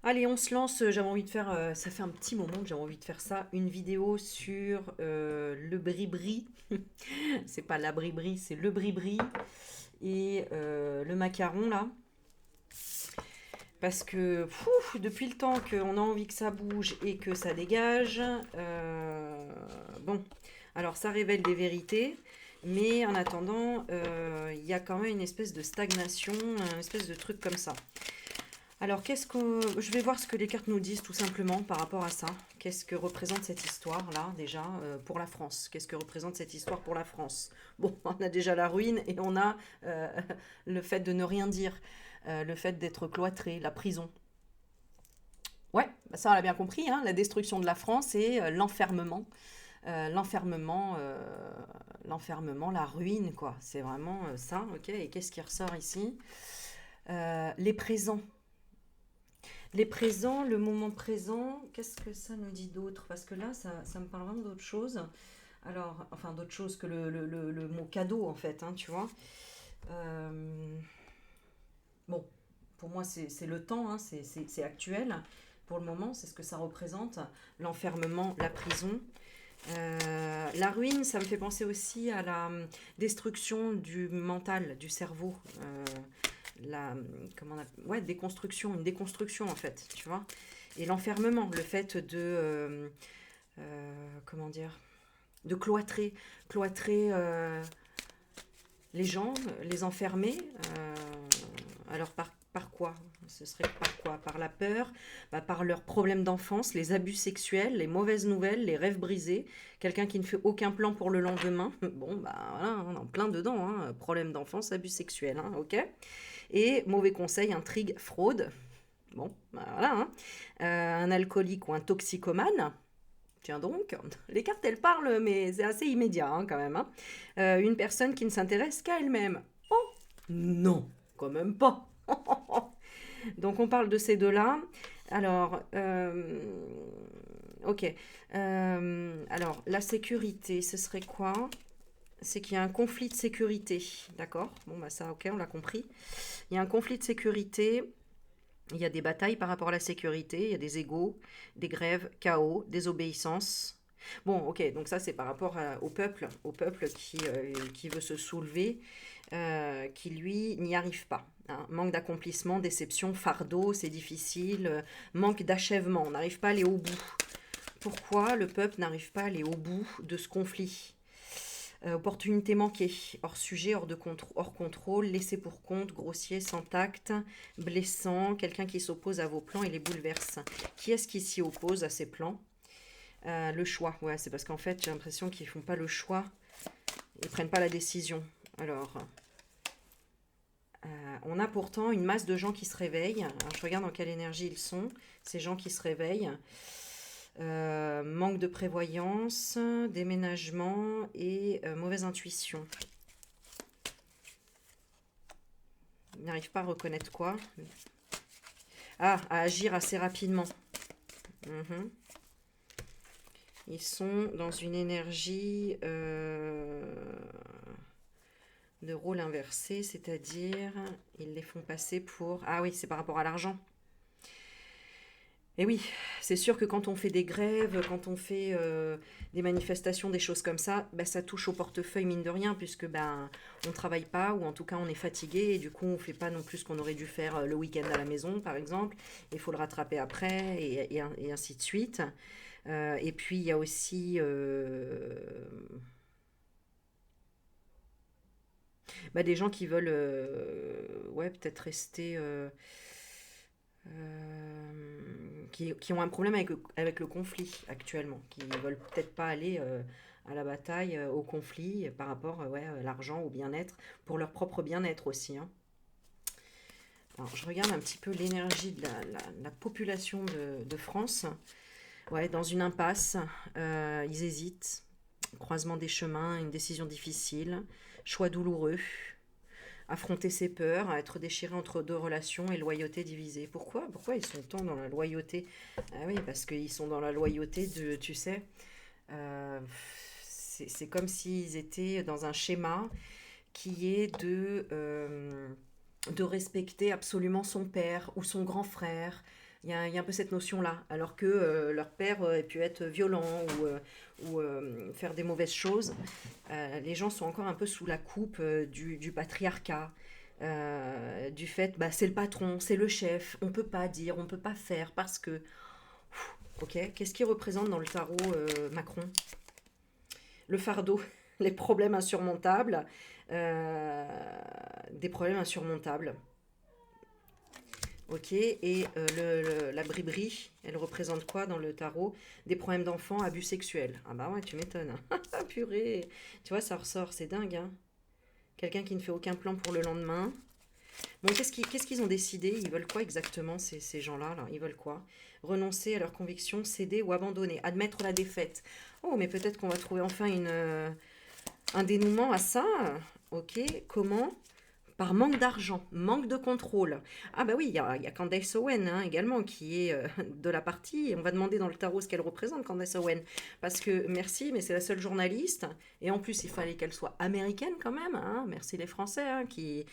Allez, on se lance. J'avais envie de faire, ça fait un petit moment que j'avais envie de faire ça, une vidéo sur le brie-brie. C'est pas la brie-brie, c'est le brie-brie et le macaron là. Parce que depuis le temps qu'on a envie que ça bouge et que ça dégage, bon, alors ça révèle des vérités, mais en attendant, il y a quand même une espèce de stagnation, une espèce de truc comme ça. Alors, je vais voir ce que les cartes nous disent tout simplement par rapport à ça. Qu'est-ce que représente cette histoire-là, déjà, pour la France? Qu'est-ce que représente cette histoire pour la France? Bon, on a déjà la ruine et on a euh, le fait de ne rien dire, le fait d'être cloîtré, la prison. Ouais, bah ça on l'a bien compris, hein, la destruction de la France et l'enfermement. L'enfermement, l'enfermement, la ruine, quoi. C'est vraiment ça, ok? Et qu'est-ce qui ressort ici? Les présents. Les présents, le moment présent, qu'est-ce que ça nous dit d'autre? Parce que là, ça me parle vraiment d'autre chose. Alors, enfin, d'autre chose que le mot cadeau, en fait, hein, tu vois. Euh, bon, pour moi, c'est le temps, hein, c'est actuel. Pour le moment, c'est ce que ça représente. L'enfermement, la prison. La ruine, ça me fait penser aussi à la destruction du mental, du cerveau. La comment on appelle, ouais, déconstruction, une déconstruction en fait, tu vois. Et l'enfermement, le fait de comment dire, de cloîtrer les gens, les enfermer. Alors par quoi? Ce serait par quoi? Par la peur, bah, par leurs problèmes d'enfance, les abus sexuels, les mauvaises nouvelles, les rêves brisés, quelqu'un qui ne fait aucun plan pour le lendemain. Bon, bah voilà, on est en plein dedans, hein. Problème d'enfance, abus sexuels, hein, ok. Et mauvais conseil, intrigue, fraude. Bon, bah voilà, hein. Un alcoolique ou un toxicomane. Tiens donc, les cartes elles parlent, mais c'est assez immédiat hein, quand même, hein. Une personne qui ne s'intéresse qu'à elle-même. Oh non, quand même pas. Donc on parle de ces deux-là. Alors, ok. Alors, la sécurité, ce serait quoi? C'est qu'il y a un conflit de sécurité. D'accord. Bon, bah ça, ok, on l'a compris. Il y a un conflit de sécurité. Il y a des batailles par rapport à la sécurité. Il y a des égaux, des grèves, chaos, désobéissance. Bon, ok, donc ça c'est par rapport au peuple qui veut se soulever, qui lui n'y arrive pas, hein. Manque d'accomplissement, déception, fardeau, c'est difficile, manque d'achèvement, on n'arrive pas à aller au bout. Pourquoi le peuple n'arrive pas à aller au bout de ce conflit? Opportunité manquée, hors sujet, hors contrôle, laissé pour compte, grossier, sans tact, blessant, quelqu'un qui s'oppose à vos plans et les bouleverse. Qui est-ce qui s'y oppose à ces plans? Le choix, ouais, c'est parce qu'en fait j'ai l'impression qu'ils font pas le choix, ils prennent pas la décision. Alors, on a pourtant une masse de gens qui se réveillent. Alors, je regarde dans quelle énergie ils sont, ces gens qui se réveillent. Manque de prévoyance, déménagement et mauvaise intuition. Ils n'arrivent pas à reconnaître quoi? Ah, à agir assez rapidement. Mhm. Ils sont dans une énergie de rôle inversé, c'est-à-dire ils les font passer pour... Ah oui, c'est par rapport à l'argent. Et oui, c'est sûr que quand on fait des grèves, quand on fait des manifestations, des choses comme ça, bah, ça touche au portefeuille mine de rien, puisque ben on ne travaille pas, ou en tout cas on est fatigué, et du coup on ne fait pas non plus ce qu'on aurait dû faire le week-end à la maison, par exemple. Il faut le rattraper après, et ainsi de suite. Et puis il y a aussi bah, des gens qui veulent ouais, peut-être rester... qui ont un problème avec le conflit actuellement, qui ne veulent peut-être pas aller à la bataille, au conflit, par rapport ouais, à l'argent, au bien-être, pour leur propre bien-être aussi, hein. Alors, je regarde un petit peu l'énergie de la population de France. Ouais, dans une impasse, ils hésitent. Croisement des chemins, une décision difficile, choix douloureux, affronter ses peurs, être déchiré entre deux relations et loyauté divisée. Pourquoi ils sont tant dans la loyauté? Ah oui, parce qu'ils sont dans la loyauté de, tu sais, euh, c'est comme s'ils étaient dans un schéma qui est de respecter absolument son père ou son grand frère, il y a un peu cette notion-là, alors que leur père ait pu être violent ou faire des mauvaises choses. Les gens sont encore un peu sous la coupe du patriarcat, du fait, bah, c'est le patron, c'est le chef, on peut pas dire, on peut pas faire parce que... Ok, qu'est-ce qui représente dans le tarot Macron? Le fardeau, les problèmes insurmontables, euh, des problèmes insurmontables. Ok, et la bribri, elle représente quoi dans le tarot? Des problèmes d'enfants, abus sexuels. Ah bah ouais, tu m'étonnes. Ah purée, tu vois, ça ressort, c'est dingue, hein. Quelqu'un qui ne fait aucun plan pour le lendemain. Bon, qu'est-ce qu'ils ont décidé? Ils veulent quoi exactement, ces gens-là, là? Ils veulent quoi? Renoncer à leurs convictions, céder ou abandonner, admettre la défaite. Oh, mais peut-être qu'on va trouver enfin un dénouement à ça. Ok, comment? Par manque d'argent, manque de contrôle. Ah bah oui, il y a Candace Owen hein, également qui est de la partie. Et on va demander dans le tarot ce qu'elle représente, Candace Owen. Parce que merci, mais c'est la seule journaliste. Et en plus, il fallait qu'elle soit américaine quand même. Hein. Merci les Français hein, qui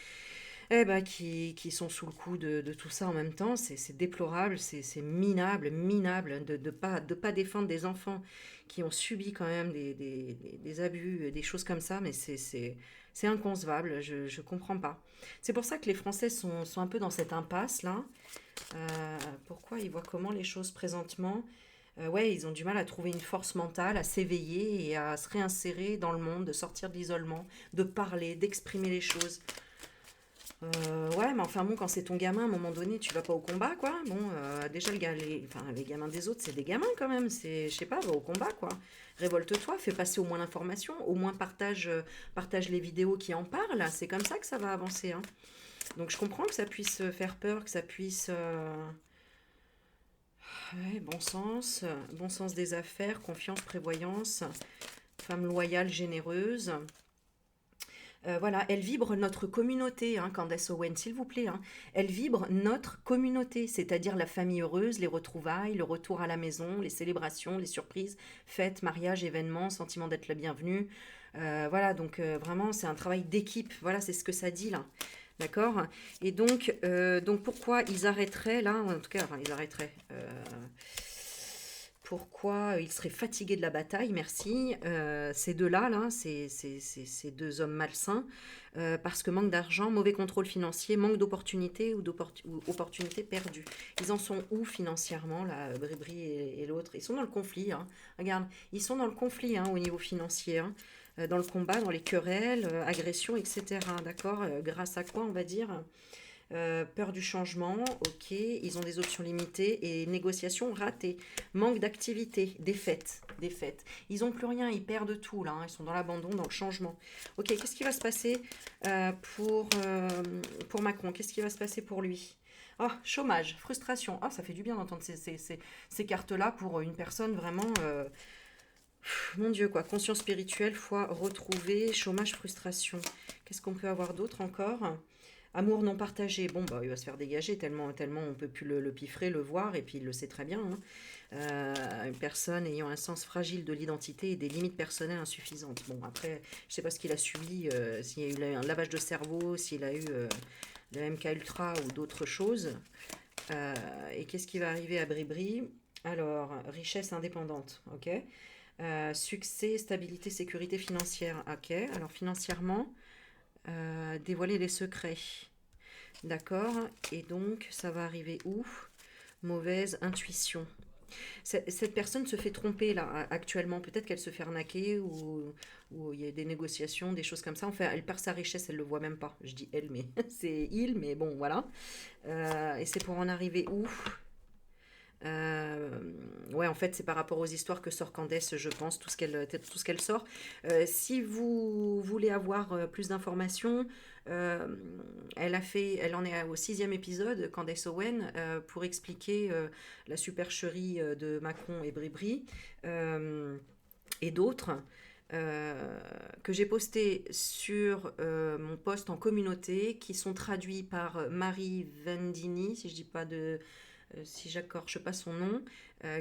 sont sous le coup de tout ça en même temps. C'est déplorable, c'est minable, minable de pas défendre des enfants qui ont subi quand même des abus, des choses comme ça, mais c'est inconcevable, je ne comprends pas. C'est pour ça que les Français sont un peu dans cette impasse là. Pourquoi ils voient comment les choses présentement? Ouais, ils ont du mal à trouver une force mentale, à s'éveiller et à se réinsérer dans le monde, de sortir de l'isolement, de parler, d'exprimer les choses. Ouais, mais enfin bon, quand c'est ton gamin, à un moment donné, tu vas pas au combat, quoi. Bon, déjà, enfin, les gamins des autres, c'est des gamins quand même. Je sais pas, va au combat, quoi. Révolte-toi, fais passer au moins l'information, au moins partage les vidéos qui en parlent. C'est comme ça que ça va avancer, hein. Donc je comprends que ça puisse faire peur, que ça puisse... ouais, bon sens des affaires, confiance, prévoyance, femme loyale, généreuse. Voilà, elle vibre notre communauté, hein, Candace Owen, s'il vous plaît. Hein. Elle vibre notre communauté, c'est-à-dire la famille heureuse, les retrouvailles, le retour à la maison, les célébrations, les surprises, fêtes, mariages, événements, sentiment d'être la bienvenue. Voilà, donc vraiment, c'est un travail d'équipe. Voilà, c'est ce que ça dit là. D'accord. Et donc pourquoi ils arrêteraient là, en tout cas, enfin, ils arrêteraient. Pourquoi ils seraient fatigués de la bataille, merci. Ces deux-là, là, ces deux hommes malsains, parce que manque d'argent, mauvais contrôle financier, manque d'opportunités ou opportunités perdues. Ils en sont où financièrement, là, Bribri et l'autre? Ils sont dans le conflit, hein. Regarde, ils sont dans le conflit hein, au niveau financier, hein. Dans le combat, dans les querelles, agressions, etc. D'accord. Grâce à quoi, on va dire? Peur du changement, ok. Ils ont des options limitées et négociations ratées. Manque d'activité, défaite, défaite. Ils n'ont plus rien, ils perdent tout là. Hein. Ils sont dans l'abandon, dans le changement. Ok, qu'est-ce qui va se passer pour Macron? Qu'est-ce qui va se passer pour lui? Oh, chômage, frustration. Ah, ça fait du bien d'entendre ces cartes-là pour une personne vraiment... mon Dieu, quoi. Conscience spirituelle, foi retrouvée, chômage, frustration. Qu'est-ce qu'on peut avoir d'autre encore? Amour non partagé, bon bah il va se faire dégager tellement on peut plus le piffrer, le voir et puis il le sait très bien. Hein. Une personne ayant un sens fragile de l'identité et des limites personnelles insuffisantes. Bon après je sais pas ce qu'il a subi, s'il y a eu un lavage de cerveau, s'il a eu la MK Ultra ou d'autres choses. Et qu'est-ce qui va arriver à Bribri? Alors richesse indépendante, ok. Succès, stabilité, sécurité financière, ok. Alors financièrement dévoiler les secrets. D'accord. Et donc, ça va arriver où? Mauvaise intuition. Cette personne se fait tromper là actuellement. Peut-être qu'elle se fait arnaquer ou il y a des négociations, des choses comme ça. Enfin, elle perd sa richesse, elle le voit même pas. Je dis elle, mais c'est il, mais bon, voilà. Et c'est pour en arriver où? Euh, ouais, en fait, c'est par rapport aux histoires que sort Candace, je pense, tout ce qu'elle sort. Si vous voulez avoir plus d'informations, euh, elle en est au 6e épisode, Candace Owen, pour expliquer la supercherie de Macron et Bribri et d'autres. Que j'ai posté sur mon post en communauté, qui sont traduits par Marie Vendini, si je dis pas si j'accorche pas son nom,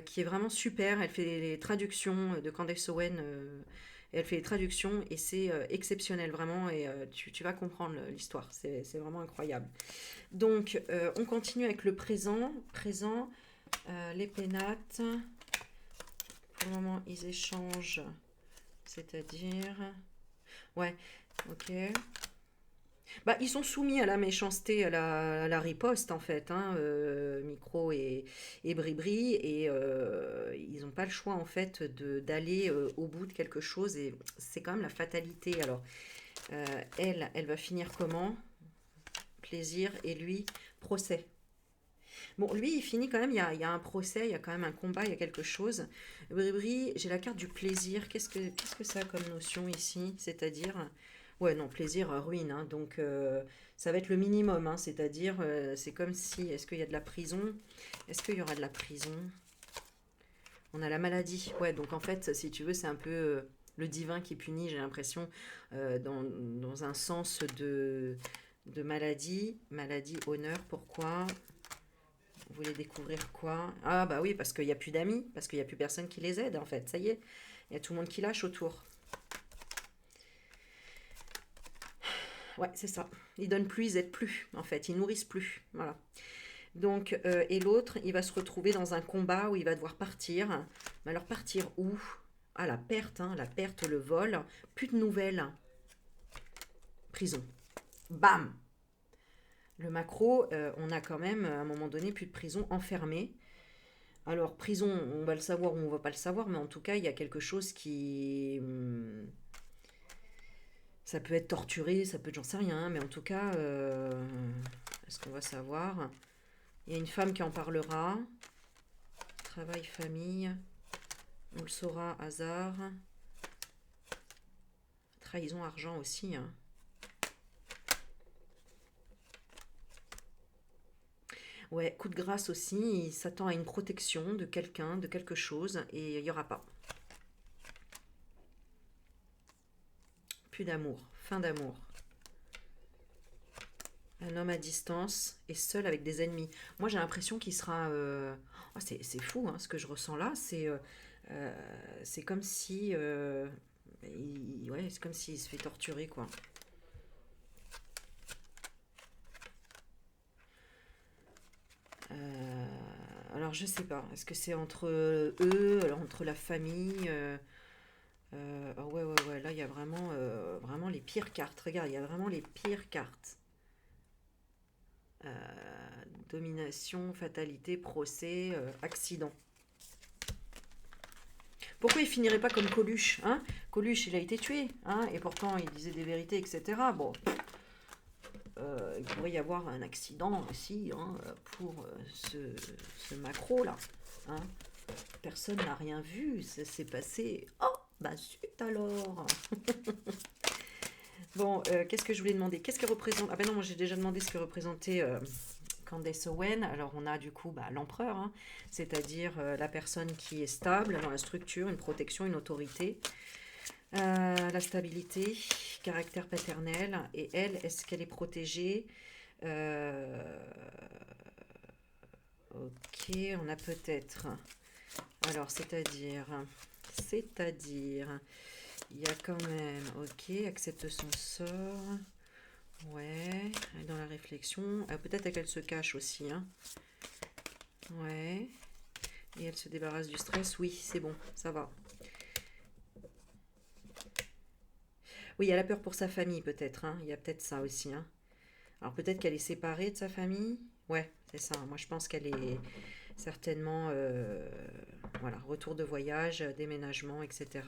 qui est vraiment super. Elle fait les traductions de Candace Owen elle fait les traductions et c'est exceptionnel vraiment et tu vas comprendre l'histoire. C'est vraiment incroyable. Donc, on continue avec le présent. Présent, les pénates. Pour le moment, ils échangent. C'est-à-dire... Ouais, ok. Bah, ils sont soumis à la méchanceté, à la riposte en fait, hein, Micro et Bribri, et ils n'ont pas le choix en fait d'aller au bout de quelque chose, et c'est quand même la fatalité. Alors, elle va finir comment? Plaisir, et lui, procès. Bon, lui, il finit quand même, il y a un procès, il y a quand même un combat, il y a quelque chose. Bribri, j'ai la carte du plaisir. Qu'est-ce que ça a comme notion ici? C'est-à-dire, ouais, non, plaisir, ruine, hein. Donc, ça va être le minimum, hein. C'est-à-dire, c'est comme si, est-ce qu'il y a de la prison? Est-ce qu'il y aura de la prison? On a la maladie. Ouais, donc en fait, si tu veux, c'est un peu le divin qui punit, j'ai l'impression, dans un sens de maladie. Maladie, honneur, pourquoi? Vous voulez découvrir quoi? Ah bah oui, parce qu'il n'y a plus d'amis, parce qu'il n'y a plus personne qui les aide en fait, ça y est. Il y a tout le monde qui lâche autour. Ouais, c'est ça. Ils donnent plus, ils aident plus, en fait, ils nourrissent plus. Voilà. Donc, et l'autre, il va se retrouver dans un combat où il va devoir partir. Mais alors partir où? Ah, la perte, le vol. Plus de nouvelles. Prison. Bam! Le macro, on a quand même, à un moment donné, plus de prison enfermée. Alors, prison, on va le savoir ou on va pas le savoir, mais en tout cas, il y a quelque chose qui... ça peut être torturé, ça peut être, j'en sais rien, mais en tout cas, est-ce qu'on va savoir? Il y a une femme qui en parlera. Travail, famille. On le saura, hasard. Trahison, argent aussi, hein. Ouais, coup de grâce aussi, il s'attend à une protection de quelqu'un, de quelque chose, et il n'y aura pas. Plus d'amour, fin d'amour. Un homme à distance et seul avec des ennemis. Moi, j'ai l'impression qu'il sera... oh, c'est fou, hein, ce que je ressens là. C'est comme si... ouais, c'est comme s'il se fait torturer, quoi. Alors, je sais pas. Est-ce que c'est entre eux, alors, entre la famille ah ouais, ouais, ouais. Là, il y a vraiment, vraiment les pires cartes. Regarde, il y a vraiment les pires cartes. Domination, fatalité, procès, accident. Pourquoi il finirait pas comme Coluche, hein? Coluche, il a été tué, hein? Et pourtant, il disait des vérités, etc. Bon, il pourrait y avoir un accident aussi, hein, pour ce macro-là, hein? Personne n'a rien vu, ça s'est passé. Oh, bah zut alors! Bon, qu'est-ce que je voulais demander? Qu'est-ce que représente... Ah ben non, moi j'ai déjà demandé ce que représentait Candace Owen. Alors on a du coup bah, l'empereur, hein, c'est-à-dire la personne qui est stable dans la structure, une protection, une autorité. La stabilité, caractère paternel. Et elle, est-ce qu'elle est protégée? Ok, on a peut-être... Alors, c'est-à-dire, il y a quand même, ok, accepte son sort. Ouais, elle est dans la réflexion. Peut-être qu'elle se cache aussi, hein. Ouais. Et elle se débarrasse du stress. Oui, c'est bon, ça va. Oui, elle a peur pour sa famille, peut-être, hein. Il y a peut-être ça aussi, hein. Alors peut-être qu'elle est séparée de sa famille. Ouais, c'est ça. Moi, je pense qu'elle est certainement, voilà, retour de voyage, déménagement, etc.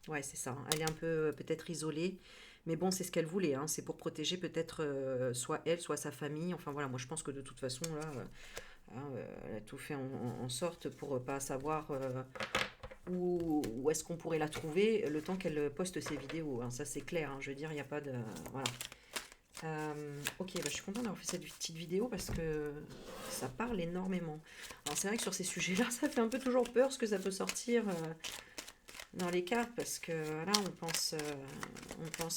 Ouais, c'est ça. Elle est un peu peut-être isolée. Mais bon, c'est ce qu'elle voulait, hein. C'est pour protéger peut-être soit elle, soit sa famille. Enfin voilà, moi je pense que de toute façon, là, hein, elle a tout fait en sorte pour pas savoir où est-ce qu'on pourrait la trouver le temps qu'elle poste ses vidéos, hein. Ça c'est clair, hein. Je veux dire, il n'y a pas de... Voilà. Ok, bah, je suis contente d'avoir fait cette petite vidéo parce que ça parle énormément. Alors c'est vrai que sur ces sujets-là, ça fait un peu toujours peur ce que ça peut sortir dans les cartes parce que là, on pense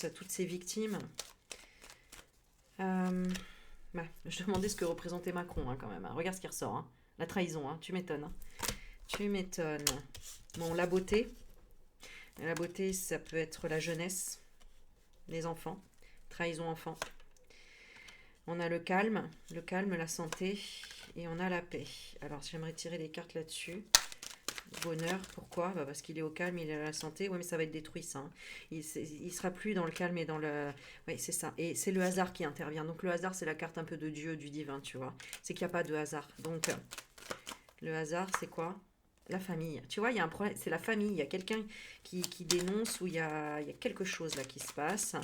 à toutes ces victimes. Bah, je demandais ce que représentait Macron, hein, quand même, hein. Regarde ce qui ressort, hein. La trahison, hein, tu m'étonnes, hein. Tu m'étonnes. Bon, la beauté. La beauté, ça peut être la jeunesse, les enfants, trahison enfant. On a le calme, la santé, et on a la paix. Alors, j'aimerais tirer les cartes là-dessus. Bonheur, pourquoi? Bah, parce qu'il est au calme, il est à la santé. Oui, mais ça va être détruit, ça, hein. Il sera plus dans le calme et dans le... Oui, c'est ça. Et c'est le hasard qui intervient. Donc, le hasard, c'est la carte un peu de Dieu, du divin, tu vois. C'est qu'il n'y a pas de hasard. Donc, le hasard, c'est quoi? La famille. Tu vois, il y a un problème. C'est la famille. Il y a quelqu'un qui dénonce, où il y a quelque chose là qui se passe,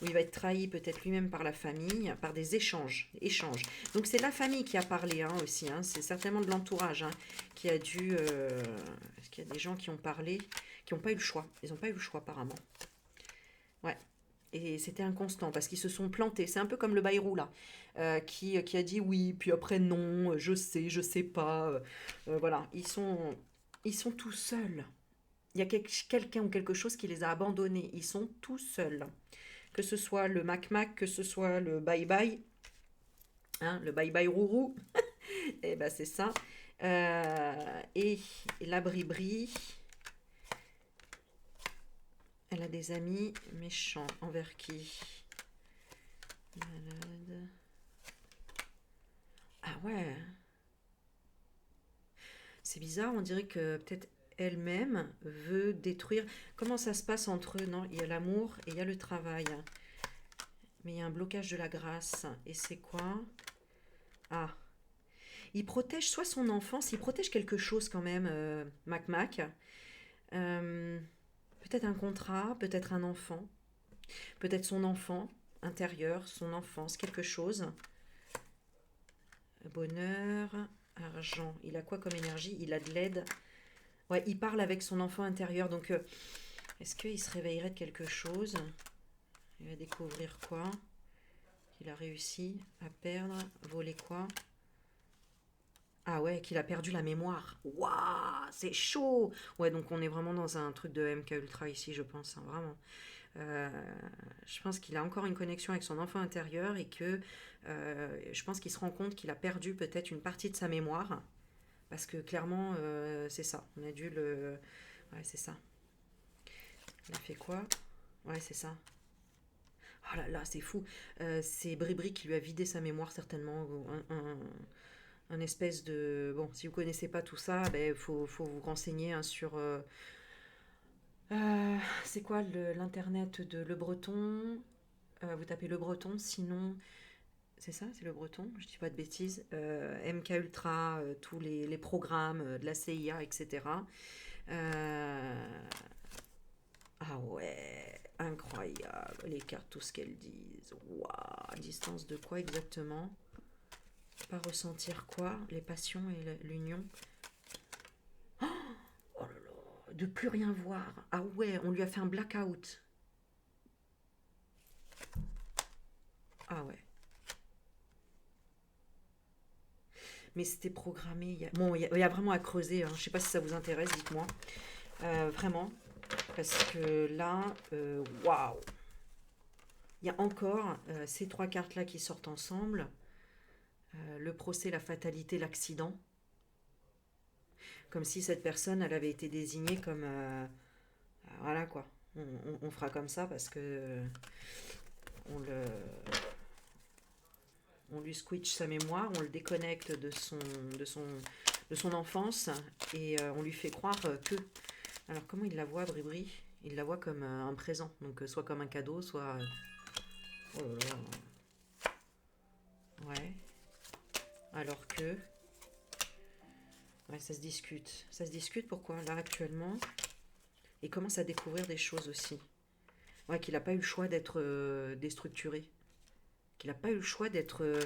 où il va être trahi peut-être lui-même par la famille, par des échanges. Donc c'est la famille qui a parlé, hein, aussi, hein. C'est certainement de l'entourage, hein, qui a dû... Parce qu'il y a des gens qui ont parlé, qui n'ont pas eu le choix. Ils n'ont pas eu le choix apparemment. Ouais. Et c'était inconstant parce qu'ils se sont plantés. C'est un peu comme le Bayrou là, qui a dit oui, puis après non, je sais pas. Voilà, ils sont tout seuls. Il y a quelqu'un ou quelque chose qui les a abandonnés. Ils sont tout seuls. Que ce soit le Mac Mac, que ce soit le Bye Bye, hein, le Bye Bye Rourou, et ben c'est ça. Et la Bribri, elle a des amis méchants. Envers qui? Malade. Ah ouais. C'est bizarre, on dirait que peut-être elle-même veut détruire. Comment ça se passe entre eux? Non, il y a l'amour et il y a le travail. Mais il y a un blocage de la grâce. Et c'est quoi? Ah, il protège soit son enfance, il protège quelque chose quand même, Mac Mac. Euh, Peut-être un contrat, peut-être un enfant, peut-être son enfant intérieur, son enfance, quelque chose. Bonheur, argent. Il a quoi comme énergie? Il a de l'aide. Ouais, il parle avec son enfant intérieur. Donc, est-ce qu'il se réveillerait de quelque chose? Il va découvrir quoi? Qu'il a réussi à perdre, voler quoi? Ah ouais, qu'il a perdu la mémoire. Waouh, c'est chaud. Ouais, donc on est vraiment dans un truc de MK Ultra ici, je pense, hein, vraiment. Euh, je pense qu'il a encore une connexion avec son enfant intérieur et que je pense qu'il se rend compte qu'il a perdu peut-être une partie de sa mémoire. Parce que clairement, c'est ça. On a dû le... Ouais, c'est ça. Il a fait quoi? Ouais, c'est ça. Oh là là, c'est fou. C'est Bribri qui lui a vidé sa mémoire, certainement. Un espèce de... Bon, si vous connaissez pas tout ça, ben, faut vous renseigner, hein, sur... c'est quoi l'internet de Le Breton? Vous tapez Le Breton, sinon... C'est ça, c'est Le Breton, je dis pas de bêtises. MK Ultra, tous les programmes de la CIA, etc. Euh, Ah ouais, incroyable. Les cartes, tout ce qu'elles disent. Waouh, à distance de quoi exactement? Pas ressentir quoi? Les passions et l'union. Oh là là, de plus rien voir. Ah ouais, on lui a fait un blackout. Ah ouais. Mais c'était programmé. Bon, il y a vraiment à creuser, hein. Je sais pas si ça vous intéresse, dites-moi. Vraiment. Parce que là, waouh. Il y a encore ces trois cartes-là qui sortent ensemble. Le procès, la fatalité, l'accident. Comme si cette personne, elle avait été désignée comme... voilà quoi. On fera comme ça parce que on le, on lui switch sa mémoire, on le déconnecte de son, de son enfance et on lui fait croire que... Alors comment il la voit, Bribri? Il la voit comme un présent, donc soit comme un cadeau, soit... Oh là là. Ouais. Alors que... Ouais, ça se discute. Ça se discute pourquoi là actuellement. Et commence à découvrir des choses aussi. Ouais, qu'il n'a pas eu le choix d'être déstructuré. Qu'il n'a pas eu le choix d'être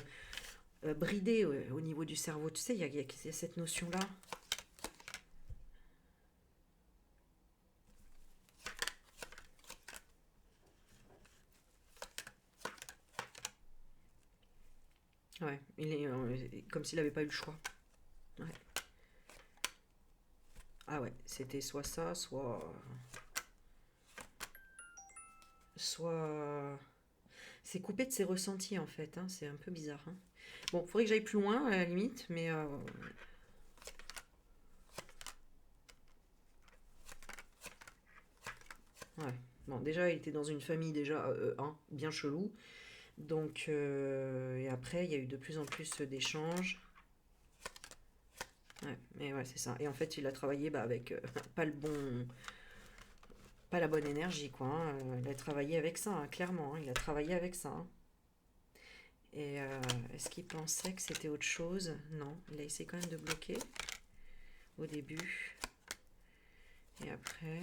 bridé au niveau du cerveau. Tu sais, il y a cette notion-là. Ouais, il est comme s'il n'avait pas eu le choix. Ouais. Ah ouais, c'était soit ça, soit... C'est coupé de ses ressentis en fait, hein. C'est un peu bizarre, hein. Bon, faudrait que j'aille plus loin à la limite, mais Ouais. Bon, déjà, il était dans une famille déjà bien chelou. Donc, et après, il y a eu de plus en plus d'échanges. Ouais, mais ouais, c'est ça. Et en fait, il a travaillé bah, avec pas le bon, pas la bonne énergie, quoi. Il a travaillé avec ça, hein, clairement. Il a travaillé avec ça. Et est-ce qu'il pensait que c'était autre chose? Non, il a essayé quand même de bloquer au début. Et après,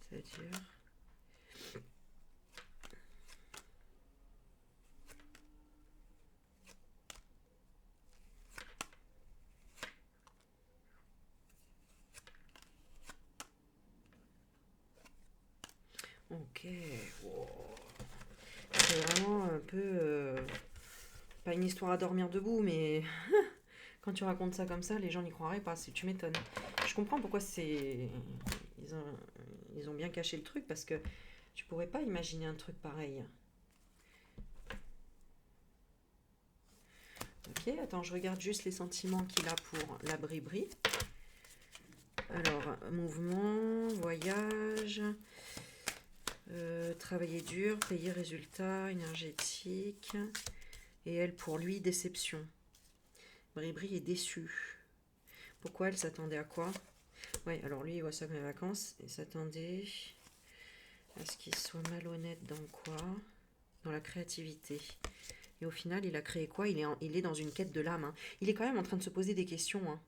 c'est-à-dire. Ok. Wow. C'est vraiment un peu. Pas une histoire à dormir debout, mais quand tu racontes ça comme ça, les gens n'y croiraient pas. Tu m'étonnes. Je comprends pourquoi c'est. Ils ont, ils ont bien caché le truc parce que tu pourrais pas imaginer un truc pareil. Ok, attends, je regarde juste les sentiments qu'il a pour la bri-bri. Alors, mouvement, voyage, travailler dur, payer résultat, énergétique. Et elle, pour lui, déception. Bri-bri est déçue. Pourquoi elle s'attendait à quoi? Oui, alors lui, il voit ça comme les vacances. Il s'attendait à ce qu'il soit malhonnête dans quoi? Dans la créativité. Et au final, il a créé quoi? Il est dans une quête de l'âme, hein. Il est quand même en train de se poser des questions, hein.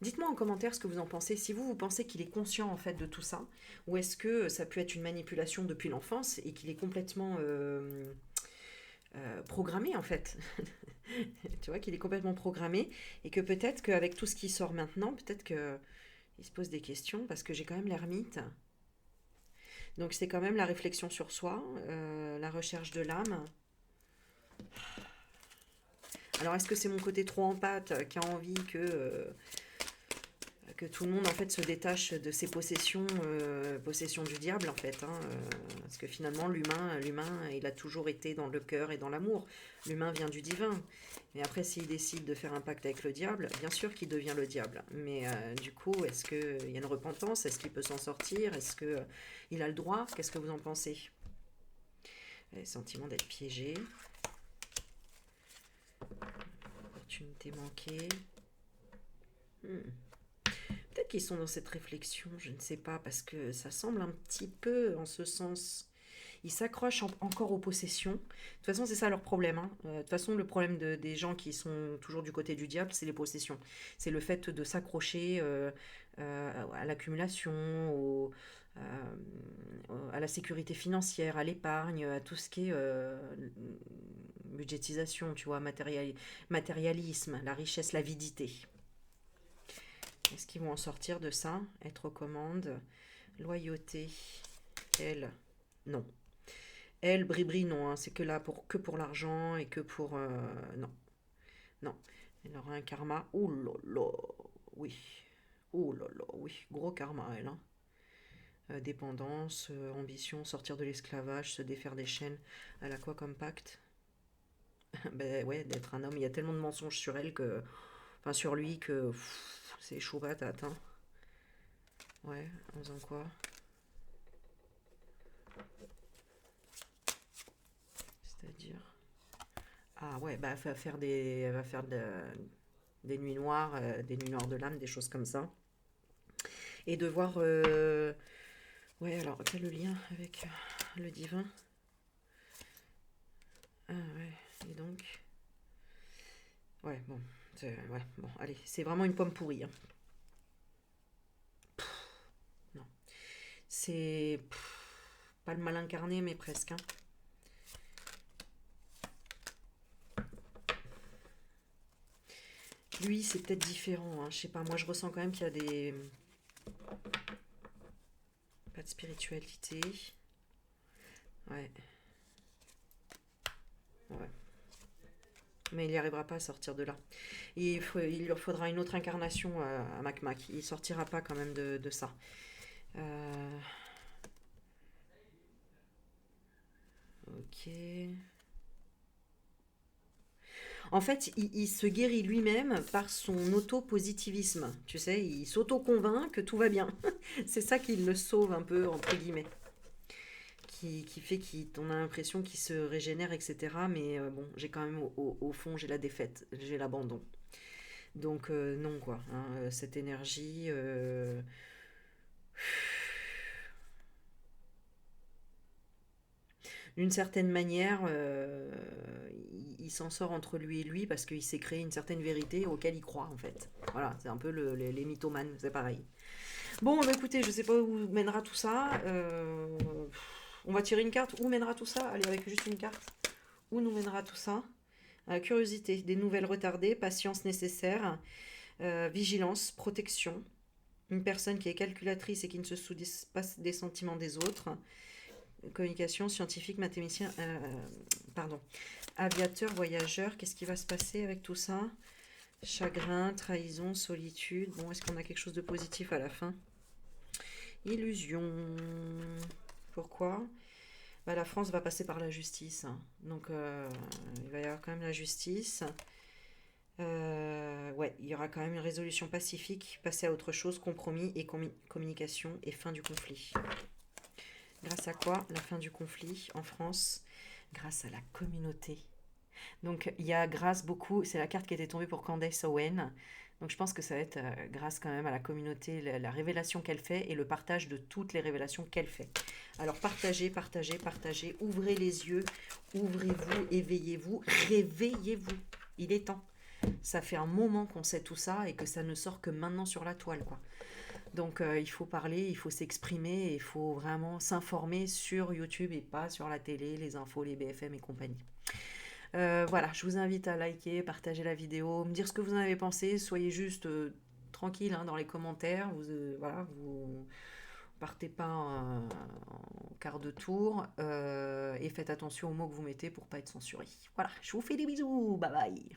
Dites-moi en commentaire ce que vous en pensez. Si vous pensez qu'il est conscient en fait de tout ça, ou est-ce que ça peut être une manipulation depuis l'enfance et qu'il est complètement programmé en fait. Tu vois qu'il est complètement programmé et que peut-être qu'avec tout ce qui sort maintenant, peut-être que il se pose des questions parce que j'ai quand même l'ermite. Donc c'est quand même la réflexion sur soi, la recherche de l'âme. Alors est-ce que c'est mon côté trop empathe qui a envie que tout le monde en fait se détache de ses possessions, possessions du diable en fait, hein, parce que finalement l'humain, il a toujours été dans le cœur et dans l'amour. L'humain vient du divin. Mais après, s'il décide de faire un pacte avec le diable, bien sûr qu'il devient le diable. Mais du coup, est-ce qu'il y a une repentance? Est-ce qu'il peut s'en sortir? Est-ce que il a le droit? Qu'est-ce que vous en pensez? Le sentiment d'être piégé, opportunité manquée. Hmm. Peut-être qu'ils sont dans cette réflexion, je ne sais pas, parce que ça semble un petit peu en ce sens. Ils s'accrochent encore aux possessions. De toute façon, c'est ça leur problème, hein. De toute façon, le problème des gens qui sont toujours du côté du diable, c'est les possessions. C'est le fait de s'accrocher à l'accumulation, à la sécurité financière, à l'épargne, à tout ce qui est budgétisation, tu vois, matérialisme, la richesse, l'avidité. Est-ce qu'ils vont en sortir de ça? Être aux commandes, loyauté, elle, non. Elle, Bribri, non, hein, c'est que là que pour l'argent et que pour... non, non. Elle aura un karma. Ouh là là, oui. Ouh là là, oui. Gros karma, elle. Hein. Dépendance, ambition, sortir de l'esclavage, se défaire des chaînes. Elle a quoi comme pacte? Ben ouais, d'être un homme. Il y a tellement de mensonges sur elle que... Enfin, sur lui que... C'est chaud patate, hein. Ouais, en faisant quoi? C'est-à-dire... Ah ouais, bah elle va faire des nuits noires de l'âme, des choses comme ça. Et de voir... ouais, alors, quel est le lien avec le divin? Ah ouais, et donc... Ouais, bon, ouais, bon, allez, c'est vraiment une pomme pourrie, hein. Non, c'est pas le mal incarné, mais presque, hein. Lui, c'est peut-être différent, hein, je sais pas, moi je ressens quand même qu'il y a des... Pas de spiritualité. Ouais, ouais. Mais il n'y arrivera pas à sortir de là. Il leur faudra une autre incarnation à Mac Mac. Il sortira pas quand même de ça. Euh, ok. En fait, il se guérit lui-même par son auto-positivisme. Tu sais, il s'auto-convainc que tout va bien. C'est ça qui le sauve un peu, entre guillemets. Qui fait qu'on a l'impression qu'il se régénère, etc. Mais bon, j'ai quand même au fond, j'ai la défaite, j'ai l'abandon. Donc non, quoi. Hein, cette énergie... d'une certaine manière, il s'en sort entre lui et lui parce qu'il s'est créé une certaine vérité auquel il croit, en fait. Voilà, c'est un peu les mythomanes, c'est pareil. Bon, bah, écoutez, je sais pas où mènera tout ça. On va tirer une carte. Où mènera tout ça? Allez, avec juste une carte. Où nous mènera tout ça? Curiosité, des nouvelles retardées, patience nécessaire, vigilance, protection. Une personne qui est calculatrice et qui ne se soucie pas des sentiments des autres. Communication, scientifique, mathématicien, pardon, aviateur, voyageur. Qu'est-ce qui va se passer avec tout ça? Chagrin, trahison, solitude. Bon, est-ce qu'on a quelque chose de positif à la fin? Illusion. Pourquoi? Bah, la France va passer par la justice, hein. Donc, il va y avoir quand même la justice. Ouais, il y aura quand même une résolution pacifique, passer à autre chose, compromis et communication et fin du conflit. Grâce à quoi? La fin du conflit en France? Grâce à la communauté. Donc il y a grâce beaucoup, c'est la carte qui était tombée pour Candace Owen. Donc je pense que ça va être grâce quand même à la communauté, la révélation qu'elle fait et le partage de toutes les révélations qu'elle fait. Alors partagez, partagez, partagez, ouvrez les yeux, ouvrez-vous, éveillez-vous, réveillez-vous. Il est temps. Ça fait un moment qu'on sait tout ça et que ça ne sort que maintenant sur la toile, quoi. Donc il faut parler, il faut s'exprimer, il faut vraiment s'informer sur YouTube et pas sur la télé, les infos, les BFM et compagnie. Voilà, je vous invite à liker, partager la vidéo, me dire ce que vous en avez pensé. Soyez juste tranquille, hein, dans les commentaires. Voilà, vous partez pas en quart de tour et faites attention aux mots que vous mettez pour pas être censuré. Voilà, je vous fais des bisous, bye bye.